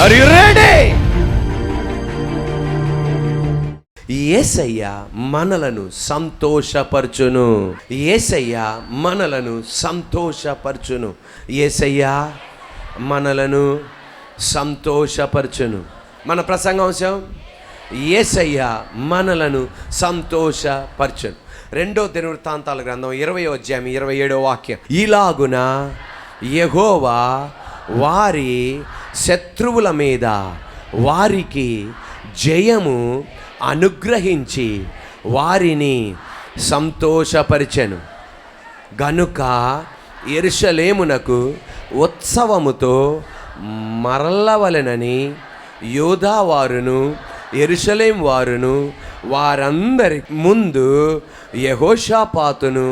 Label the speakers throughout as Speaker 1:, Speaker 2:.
Speaker 1: Are you ready? యేసయ్య మనలను సంతోషపరచును. యేసయ్య మనలను సంతోషపరచును. యేసయ్య మనలను సంతోషపరచును. మన ప్రసంగాంశం యేసయ్య మనలను సంతోషపరచును. 2 దినవృత్తాంతాల గ్రంథం 20వ అధ్యాయం 27వ వాక్యం. ఇలాగున యెహోవా వారి శత్రువుల మీద వారికి జయము అనుగ్రహించి వారిని సంతోషపరిచెను. గనుక యెరూషలేమునకు ఉత్సవముతో మరలవలెనని యూదావారును యెరూషలేము వారును వారందరి ముందు యెహోషాపాతును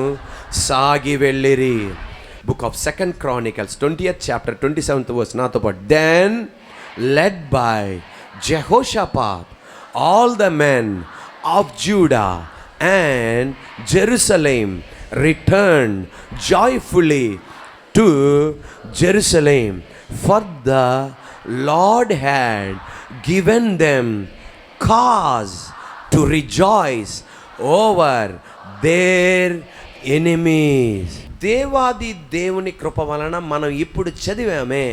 Speaker 1: సాగి వెళ్ళిరి. Book of 2 Chronicles 20th chapter 27th verse నాతో పాటు. Then led by Jehoshaphat all the men of Judah and Jerusalem returned joyfully to Jerusalem, for the Lord had given them cause to rejoice over their enemies. దేవాది దేవుని కృప వలన మనం ఇప్పుడు చదివామే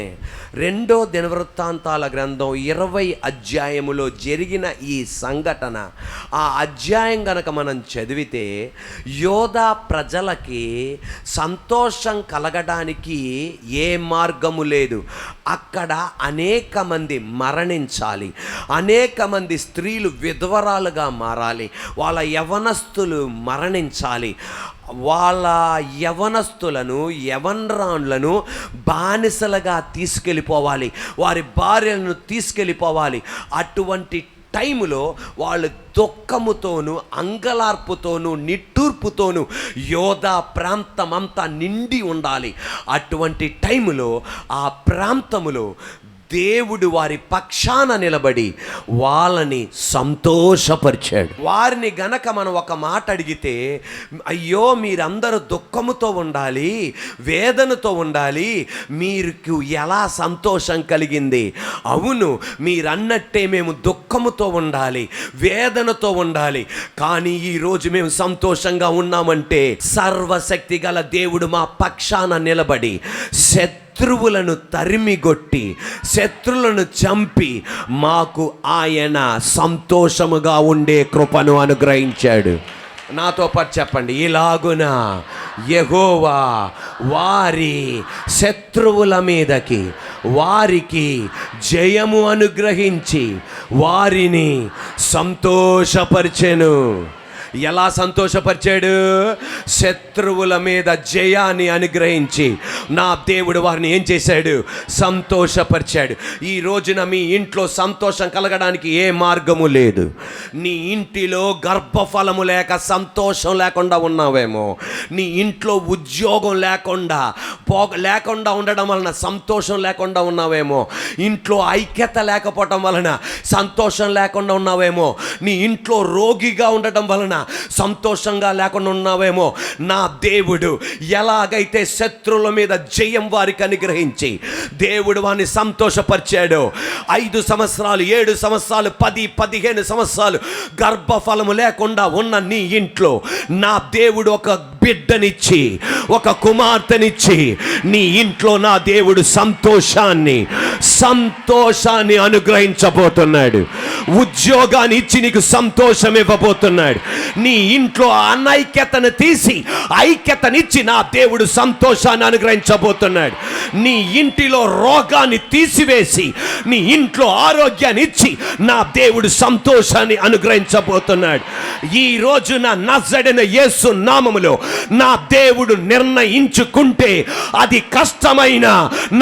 Speaker 1: 2 దినవృత్తాంతాల గ్రంథం 20 అధ్యాయములో జరిగిన ఈ సంఘటన. ఆ అధ్యాయం గనక మనం చదివితే యోధా ప్రజలకి సంతోషం కలగడానికి ఏ మార్గము లేదు. అక్కడ అనేక మంది మరణించాలి, అనేక మంది స్త్రీలు విధవరాలుగా మారాలి, వాళ్ళ యవనస్తులు మరణించాలి, వాళ్ళ యవనస్తులను యవనరాన్లను బానిసలుగా తీసుకెళ్ళిపోవాలి, వారి భార్యలను తీసుకెళ్ళిపోవాలి. అటువంటి టైములో వాళ్ళు దుఃఖముతోనూ అంగలార్పుతోనూ నిట్టూర్పుతోనూ యోధా ప్రాంతమంతా నిండి ఉండాలి. అటువంటి టైములో ఆ ప్రాంతములో దేవుడు వారి పక్షాన నిలబడి వాళ్ళని సంతోషపరిచాడు. వారిని గనక మనం ఒక మాట అడిగితే, అయ్యో మీరందరూ దుఃఖముతో ఉండాలి, వేదనతో ఉండాలి, మీకు ఎలా సంతోషం కలిగింది? అవును, మీరన్నట్టే మేము దుఃఖముతో ఉండాలి, వేదనతో ఉండాలి, కానీ ఈరోజు మేము సంతోషంగా ఉన్నామంటే సర్వశక్తి గల దేవుడు మా పక్షాన నిలబడి శత్రువులను తరిమిగొట్టి శత్రువులను చంపి మాకు ఆయన సంతోషముగా ఉండే కృపను అనుగ్రహించాడు. నాతో పాటు చెప్పండి, ఇలాగున యెహోవా వారి శత్రువుల మీదకి వారికి జయము అనుగ్రహించి వారిని సంతోషపరిచెను. ఎలా సంతోషపరిచాడు? శత్రువుల మీద జయాన్ని అనుగ్రహించి నా దేవుడు వారిని ఏం చేశాడు? సంతోషపరిచాడు. ఈ రోజున మీ ఇంట్లో సంతోషం కలగడానికి ఏ మార్గము లేదు. నీ ఇంటిలో గర్భఫలము లేక సంతోషం లేకుండా ఉన్నావేమో, నీ ఇంట్లో ఉద్యోగం లేకుండా ఉండడం వలన సంతోషం లేకుండా ఉన్నావేమో, ఇంట్లో ఐక్యత లేకపోవటం వలన సంతోషం లేకుండా ఉన్నావేమో, నీ ఇంట్లో రోగిగా ఉండటం వలన సంతోషంగా లేకుండా ఉన్నావేమో. నా దేవుడు ఎలాగైతే శత్రువుల మీద జయం వారికి అనుగ్రహించి దేవుడు వారిని సంతోషపరిచాడో, 5 సంవత్సరాలు 7 సంవత్సరాలు 10-15 సంవత్సరాలు గర్భఫలము లేకుండా ఉన్న నీ ఇంట్లో నా దేవుడు ఒక బిడ్డనిచ్చి ఒక కుమార్తెనిచ్చి నీ ఇంట్లో నా దేవుడు సంతోషాన్ని అనుగ్రహించబోతున్నాడు. ఉద్యోగాన్ని ఇచ్చి నీకు సంతోషం ఇవ్వబోతున్నాడు. నీ ఇంట్లో అనైక్యతను తీసి ఐక్యతనిచ్చి నా దేవుడు సంతోషాన్ని అనుగ్రహించబోతున్నాడు. నీ ఇంటిలో రోగాన్ని తీసివేసి నీ ఇంట్లో ఆరోగ్యాన్ని ఇచ్చి నా దేవుడు సంతోషాన్ని అనుగ్రహించబోతున్నాడు. ఈ రోజున నజరేయుడైన యేసు నామములో నా దేవుడు నిర్ణయించుకుంటే అది కష్టమైన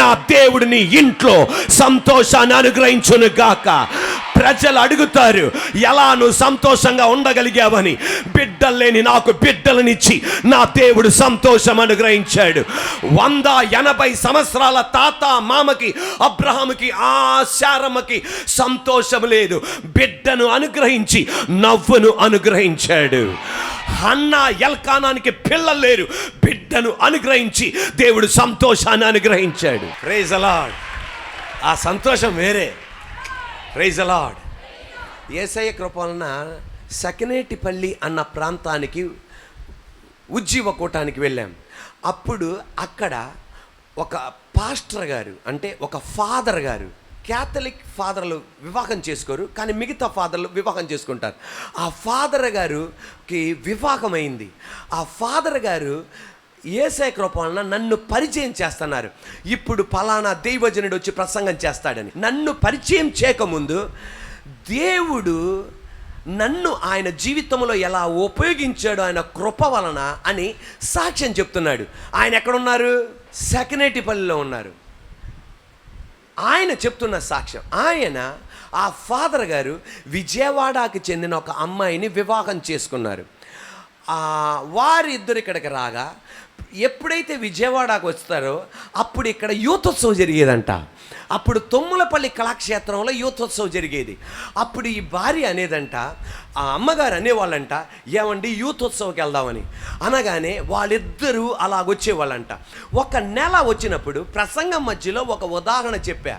Speaker 1: నా దేవుడు నీ ఇంట్లో సంతోషాన్ని అనుగ్రహించును గాక. ప్రజలు అడుగుతారు, ఎలా నువ్వు సంతోషంగా ఉండగలిగావని. బిడ్డలు లేని నాకు బిడ్డలనిచ్చి నా దేవుడు సంతోషం అనుగ్రహించాడు. 180 సంవత్సరాల తాత మామకి అబ్రహాముకి శారమ్మకి సంతోషం లేదు, బిడ్డను అనుగ్రహించి నవ్వును అనుగ్రహించాడు. హన్నా ఎల్కానానికి పిల్లలు లేరు, బిడ్డను అనుగ్రహించి దేవుడు సంతోషాన్ని అనుగ్రహించాడు. Praise the lord. ఆ సంతోషం వేరే. Praise the lord. యేసయ్య కృప వలన సకినేటిపల్లి అన్న ప్రాంతానికి ఉజ్జీవ కూటానికి వెళ్ళాం. అప్పుడు అక్కడ ఒక పాస్టర్ గారు, అంటే ఒక ఫాదర్ గారు, క్యాథలిక్ ఫాదర్లు వివాహం చేసుకోరు, కానీ మిగతా ఫాదర్లు వివాహం చేసుకుంటారు. ఆ ఫాదర్ గారుకి వివాహం అయింది. ఆ ఫాదర్ గారు యేసయ్య కృప వలన నన్ను పరిచయం చేస్తున్నారు. ఇప్పుడు పలానా దైవజనుడు వచ్చి ప్రసంగం చేస్తాడని. నన్ను పరిచయం చేయకముందు దేవుడు నన్ను ఆయన జీవితంలో ఎలా ఉపయోగించాడు ఆయన కృప వలన అని సాక్ష్యం చెప్తున్నాడు. ఆయన ఎక్కడున్నారు? సకినేటిపల్లిలో ఉన్నారు. ఆయన చెప్తున్న సాక్ష్యం. ఆ ఫాదర్ గారు విజయవాడకి చెందిన ఒక అమ్మాయిని వివాహం చేసుకున్నారు. వారిద్దరు ఇక్కడికి రాగా ఎప్పుడైతే విజయవాడకు వస్తారో అప్పుడు ఇక్కడ యూతోత్సవం జరిగేదంట. అప్పుడు తొమ్ములపల్లి కళాక్షేత్రంలో యూతోత్సవం జరిగేది. అప్పుడు ఈ భార్య అనేదంట, ఆ అమ్మగారు అనేవాళ్ళంట, ఏమండి యూతోత్సవంకి వెళ్దామని అనగానే వాళ్ళిద్దరూ అలాగొచ్చేవాళ్ళంట. ఒక నెల వచ్చినప్పుడు ప్రసంగం మధ్యలో ఒక ఉదాహరణ చెప్పా.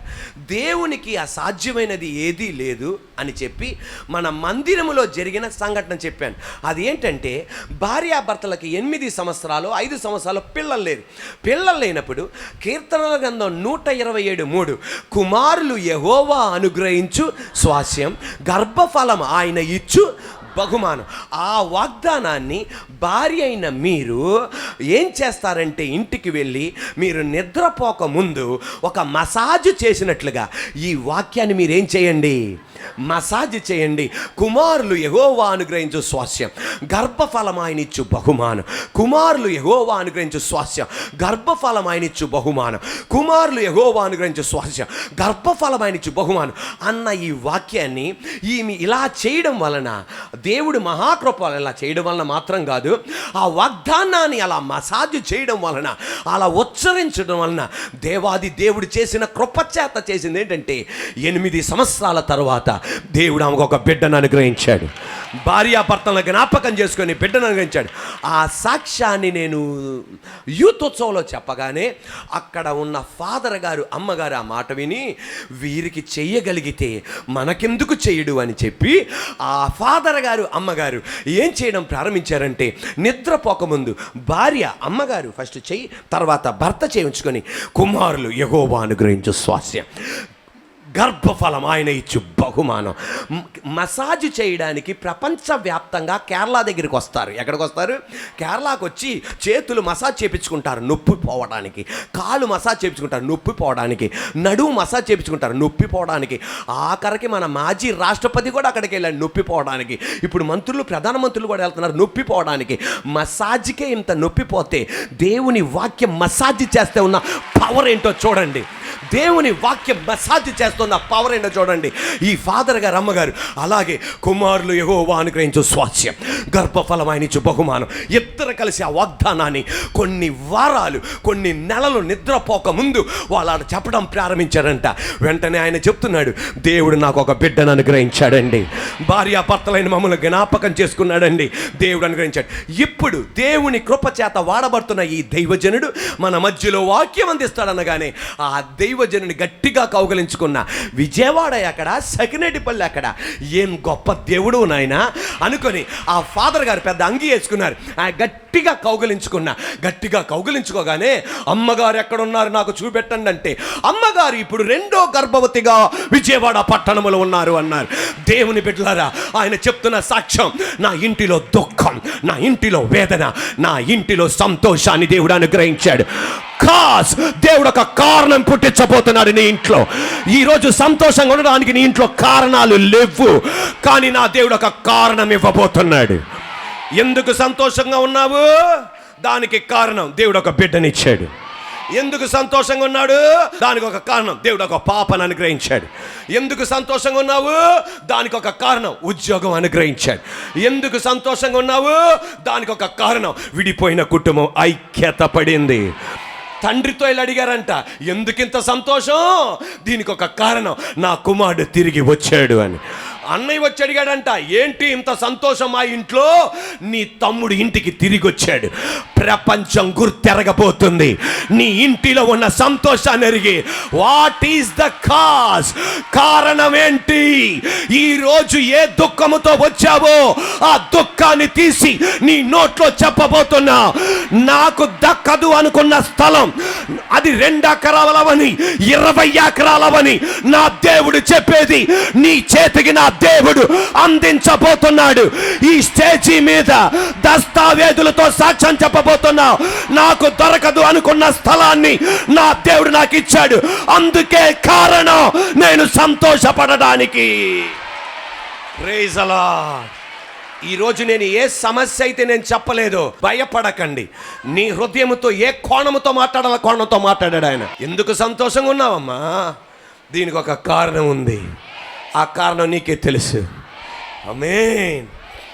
Speaker 1: దేవునికి అసాధ్యమైనది ఏదీ లేదు అని చెప్పి మన మందిరములో జరిగిన సంఘటన చెప్పాను. అది ఏంటంటే, భార్యాభర్తలకి 8 సంవత్సరాలు 5 సంవత్సరాలు పిల్లలు లేరు. పిల్లలు లేనప్పుడు కీర్తనల గ్రంథం 127:3 కుమారులు యెహోవా అనుగ్రహించు స్వాస్యం, గర్భఫలం ఆయన ఇచ్చు బహుమానం. ఆ వాగ్దానాన్ని భార్య అయిన మీరు ఏం చేస్తారంటే, ఇంటికి వెళ్ళి మీరు నిద్రపోక ముందు ఒక మసాజ్ చేసినట్లుగా ఈ వాక్యాన్ని మీరేం చేయండి, మసాజ్ చేయండి. కుమారులు యెహోవా అనుగ్రహించు స్వాస్యం, గర్భఫలం ఆయన ఇచ్చు బహుమానం. కుమారులు యెహోవా అనుగ్రహించు స్వాస్యం, గర్భఫలం ఆయన ఇచ్చు బహుమానం. కుమారులు యెహోవా అనుగ్రహించు స్వాస్యం, గర్భఫలం ఆయన ఇచ్చు బహుమానం అన్న ఈ వాక్యాన్ని ఈమె ఇలా చేయడం వలన, దేవుడు మహాకృప ఇలా చేయడం వలన మాత్రం కాదు, ఆ వాగ్దానాన్ని అలా మసాజ్ చేయడం వలన, అలా ఉచ్చరించడం వలన దేవాది దేవుడు చేసిన కృపచేత చేసింది ఏంటంటే, 8 సంవత్సరాల తర్వాత దేవుడు ఆమెకు ఒక బిడ్డను అనుగ్రహించాడు. భార్యాభర్తలను జ్ఞాపకం చేసుకొని బిడ్డను అనుగ్రహించాడు. ఆ సాక్ష్యాన్ని నేను యూతోత్సవంలో చెప్పగానే అక్కడ ఉన్న ఫాదర్ గారు, అమ్మగారు ఆ మాట విని, వీరికి చెయ్యగలిగితే మనకెందుకు చెయ్యడు అని చెప్పి ఆ ఫాదర్ గారు, అమ్మగారు ఏం చేయడం ప్రారంభించారంటే, నిద్రపోకముందు భార్య, అమ్మగారు ఫస్ట్ చెయ్యి, తర్వాత భర్త చేయించుకొని కుమారులు యెహోవా అనుగ్రహించు స్వాస్యం, గర్భఫలం ఆయన ఇచ్చు బహుమానం. మసాజ్ చేయడానికి ప్రపంచవ్యాప్తంగా కేరళ దగ్గరికి వస్తారు. ఎక్కడికి వస్తారు? కేరళకు వచ్చి చేతులు మసాజ్ చేయించుకుంటారు నొప్పి పోవడానికి, కాళ్ళు మసాజ్ చేయించుకుంటారు నొప్పి పోవడానికి, నడుము మసాజ్ చేయించుకుంటారు నొప్పి పోవడానికి. ఆఖరికి మన మాజీ రాష్ట్రపతి కూడా అక్కడికి వెళ్ళాడు నొప్పి పోవడానికి. ఇప్పుడు మంత్రులు, ప్రధానమంత్రులు కూడా వెళ్తున్నారు నొప్పి పోవడానికి. మసాజ్కే ఇంత నొప్పి పోతే దేవుని వాక్యం మసాజ్ చేస్తే ఉన్న పవర్ ఏంటో చూడండి. దేవుని వాక్యం మసాజ్ చేస్తున్న పవర్ ఏంటో చూడండి. ఈ ఫాదర్ గారు, అమ్మగారు అలాగే కుమారులు యెహోవా అనుగ్రహించు స్వాస్యం, గర్భఫలం ఆయన ఇచ్చు బహుమానం, ఇద్దరు కలిసి ఆ వాగ్దానాన్ని కొన్ని వారాలు, కొన్ని నెలలు నిద్రపోక ముందు వాళ్ళు చెప్పడం ప్రారంభించారంట. వెంటనే ఆయన చెప్తున్నాడు, దేవుడు నాకు ఒక బిడ్డను అనుగ్రహించాడండి, భార్యాభర్తలైన మమ్మల్ని జ్ఞాపకం చేసుకున్నాడండి, దేవుడు అనుగ్రహించాడు. ఇప్పుడు దేవుని కృప చేత వాడబడుతున్న ఈ దైవజనుడు మన మధ్యలో వాక్యం అందిస్తాడనగానే ఆ దైవజనుని గట్టిగా కౌగలించుకున్న. విజయవాడ ఎక్కడ, సకినేటిపల్లి ఎక్కడ, ఏం గొప్ప దేవుడు నాయన అనుకొని ఆ ఫాదర్ గారు పెద్ద అంగి వేసుకున్నారు. గట్టిగా కౌగలించుకోగానే, అమ్మగారు ఎక్కడున్నారు నాకు చూపెట్టండి అంటే, అమ్మగారు ఇప్పుడు 2వ గర్భవతిగా విజయవాడ పట్టణంలో ఉన్నారు అన్నారు. దేవుని బిడ్డలారా, ఆయన చెప్తున్న సాక్ష్యం, నా ఇంటిలో దుఃఖం, నా ఇంటిలో వేదన, నా ఇంటిలో సంతోషాన్ని దేవుడు అనుగ్రహించాడు. దేవుడు ఒక కారణం పుట్టించబోతున్నాడు నీ ఇంట్లో. ఈరోజు సంతోషంగా ఉండడానికి నీ ఇంట్లో కారణాలు లేవు, కానీ నా దేవుడు ఒక కారణం ఇవ్వబోతున్నాడు. ఎందుకు సంతోషంగా ఉన్నావు? దానికి కారణం దేవుడు ఒక బిడ్డనిచ్చాడు. ఎందుకు సంతోషంగా ఉన్నాడు? దానికి ఒక కారణం, దేవుడు ఒక పాపను అనుగ్రహించాడు. ఎందుకు సంతోషంగా ఉన్నావు? దానికి ఒక కారణం, ఉద్యోగం అనుగ్రహించాడు. ఎందుకు సంతోషంగా ఉన్నావు? దానికి ఒక కారణం, విడిపోయిన కుటుంబం ఐక్యత పడింది. తండ్రితో ఇలా అడిగారంట, ఎందుకింత సంతోషం? దీనికి ఒక కారణం, నా కుమారుడు తిరిగి వచ్చాడు అని. అన్నయ్య వచ్చి అడిగాడంట, ఏంటి ఇంత సంతోషం మా ఇంట్లో? నీ తమ్ముడు ఇంటికి తిరిగి వచ్చాడు. ప్రపంచం గుర్తెరగబోతుంది నీ ఇంటిలో ఉన్న సంతోషాన్ని ఎరిగి. What is the cause? కారణం ఏంటి? ఈరోజు ఏ దుఃఖముతో వచ్చావో ఆ దుఃఖాన్ని తీసి నీ నోట్లో చెప్పబోతున్నా. నాకు దక్కదు అనుకున్న స్థలం అది 2 ఎకరాలవని 20 ఎకరాలవని నా దేవుడు చెప్పేది నీ చేతికి నా దేవుడు అందించబోతున్నాడు. ఈ స్టేజీ మీద దస్తావేజులతో సాక్ష్యం చెప్పబోతున్నా. నాకు దొరకదు అనుకున్న స్థలాన్ని నా దేవుడు నాకు ఇచ్చాడు. అందుకే కారణం నేను సంతోషపడడానికి. Praise the lord. ఈరోజు నేను ఏ సమస్య అయితే నేను చెప్పలేదో భయపడకండి. నీ హృదయంతో ఏ కోణముతో మాట్లాడాల కోణంతో మాట్లాడాడు ఆయన. ఎందుకు సంతోషంగా ఉన్నావమ్మా? దీనికి ఒక కారణం ఉంది. ఆ కారణం నీకే తెలుసు. ఆమేన్.